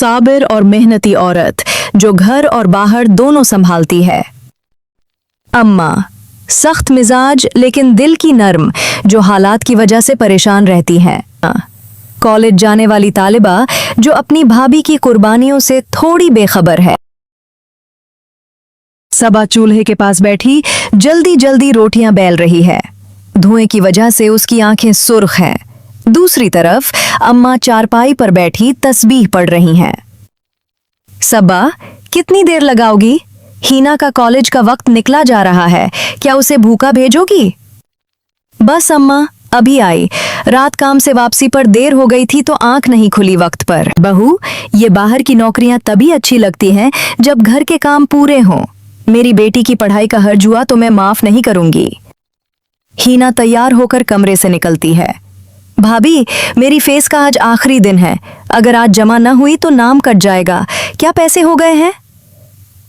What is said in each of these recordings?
साबिर और मेहनती औरत जो घर और बाहर दोनों संभालती है। अम्मा, सख्त मिजाज लेकिन दिल की नर्म, जो हालात की वजह से परेशान रहती हैं। कॉलेज जाने वाली तालिबा जो अपनी भाभी की कुर्बानियों से थोड़ी बेखबर है। सबा चूल्हे के पास बैठी जल्दी जल्दी रोटियां बेल रही है। धुएं की वजह से उसकी आंखें सुर्ख हैं। दूसरी तरफ अम्मा चारपाई पर बैठी तस्बीह पढ़ रही हैं। सबा, कितनी देर लगाओगी? हीना का कॉलेज का वक्त निकला जा रहा है, क्या उसे भूखा भेजोगी? बस अम्मा, अभी आई। रात काम से वापसी पर देर हो गई थी तो आंख नहीं खुली वक्त पर। बहू, ये बाहर की नौकरियां तभी अच्छी लगती हैं जब घर के काम पूरे हों। मेरी बेटी की पढ़ाई का हर्ज हुआ तो मैं माफ नहीं करूंगी। हीना तैयार होकर कमरे से निकलती है। भाभी, मेरी फेस का आज आखिरी दिन है, अगर आज जमा न हुई तो नाम कट जाएगा। क्या पैसे हो गए हैं?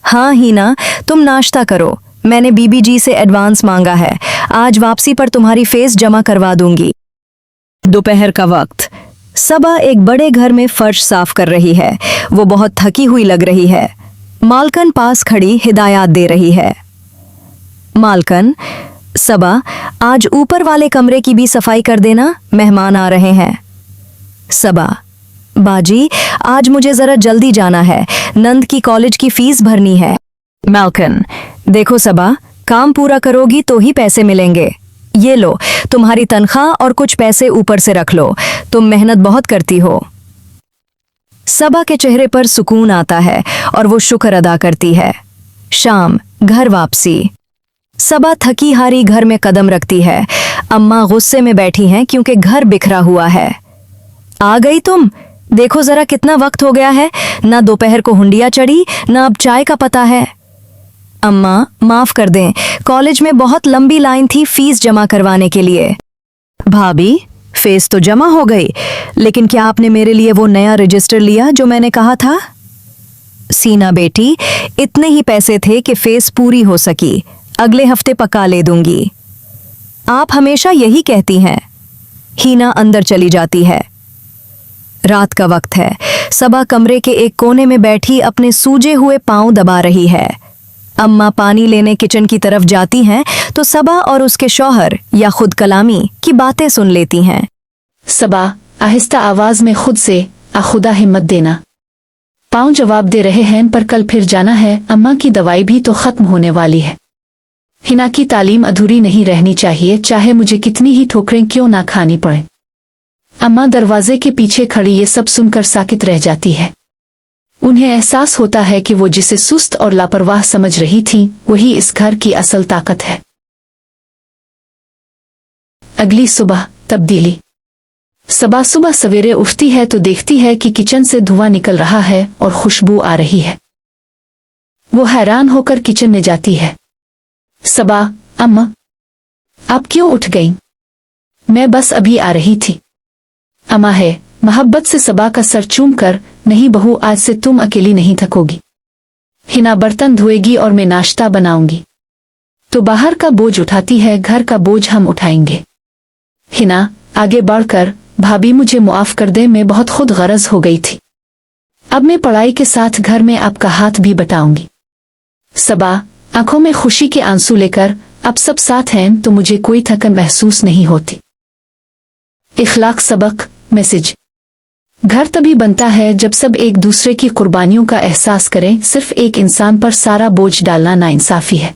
हाँ हीना, तुम नाश्ता करो, मैंने बीबी जी से एडवांस मांगा है। आज वापसी पर तुम्हारी फेस जमा करवा दूंगी। दोपहर का वक्त। सबा एक बड़े घर में फर्श साफ कर रही है। वो बहुत थकी हुई लग रही है। मालकन पास खड़ी हिदायत दे रही है। मालकन, सबा, आज ऊपर वाले कमरे की भी सफाई कर देना, मेहमान आ रहे हैं। सबा, बाजी, आज मुझे जरा जल्दी जाना है, नंद की कॉलेज की फीस भरनी है। मालकन, देखो सबा, काम पूरा करोगी तो ही पैसे मिलेंगे। ये लो, तुम्हारी तनख्वाह और कुछ पैसे ऊपर से रख लो, तुम मेहनत बहुत करती हो। सबा के चेहरे पर सुकून आता है और वो शुक्र अदा करती है। शाम, घर वापसी। सबा थकी हारी घर में कदम रखती है। अम्मा गुस्से में बैठी हैं क्योंकि घर बिखरा हुआ है। आ गई तुम? देखो जरा कितना वक्त हो गया है, ना दोपहर को हुंडिया चढ़ी, ना अब चाय का पता है। अम्मा, माफ कर दें, कॉलेज में बहुत लंबी लाइन थी फीस जमा करवाने के लिए। भाभी, फीस तो जमा हो गई, लेकिन क्या आपने मेरे लिए वो नया रजिस्टर लिया जो मैंने कहा था? सीना बेटी, इतने ही पैसे थे कि फीस पूरी हो सकी, अगले हफ्ते पक्का ले दूंगी। आप हमेशा यही कहती हैं। हीना अंदर चली जाती है। रात का वक्त है। सबा कमरे के एक कोने में बैठी अपने सूजे हुए पांव दबा रही है। अम्मा पानी लेने किचन की तरफ जाती हैं तो सबा और उसके शौहर या खुद कलामी की बातें सुन लेती हैं। सबा आहिस्ता आवाज में खुद से, आ खुदा हिम्मत देना। पांव जवाब दे रहे हैं, पर कल फिर जाना है, अम्मा की दवाई भी तो खत्म होने वाली है। हिना की तालीम अधूरी नहीं रहनी चाहिए, चाहे मुझे कितनी ही ठोकरें क्यों ना खानी पड़े। अम्मा दरवाजे के पीछे खड़ी ये सब सुनकर साकित रह जाती है। उन्हें एहसास होता है कि वो जिसे सुस्त और लापरवाह समझ रही थी, वही इस घर की असल ताकत है। अगली सुबह, तब्दीली। सबा सुबह सवेरे उठती है तो देखती है कि किचन से धुआं निकल रहा है और खुशबू आ रही है। वो हैरान होकर किचन में जाती है। सबा, अम्मा, आप क्यों उठ गईं? मैं बस अभी आ रही थी। अम्मा है मोहब्बत से सबा का सर चूम कर, नहीं बहू, आज से तुम अकेली नहीं थकोगी। हिना बर्तन धोएगी और मैं नाश्ता बनाऊंगी। तो बाहर का बोझ उठाती है, घर का बोझ हम उठाएंगे। हिना आगे बढ़कर, भाभी मुझे मुआफ कर दे, मैं बहुत खुद गरज हो गई थी। अब मैं पढ़ाई के साथ घर में आपका हाथ भी बटाऊंगी। सबा आंखों में खुशी के आंसू लेकर, अब सब साथ हैं तो मुझे कोई थकन महसूस नहीं होती। इखलाक सबक मैसेज। घर तभी बनता है जब सब एक दूसरे की कुर्बानियों का एहसास करें। सिर्फ एक इंसान पर सारा बोझ डालना नाइंसाफी है।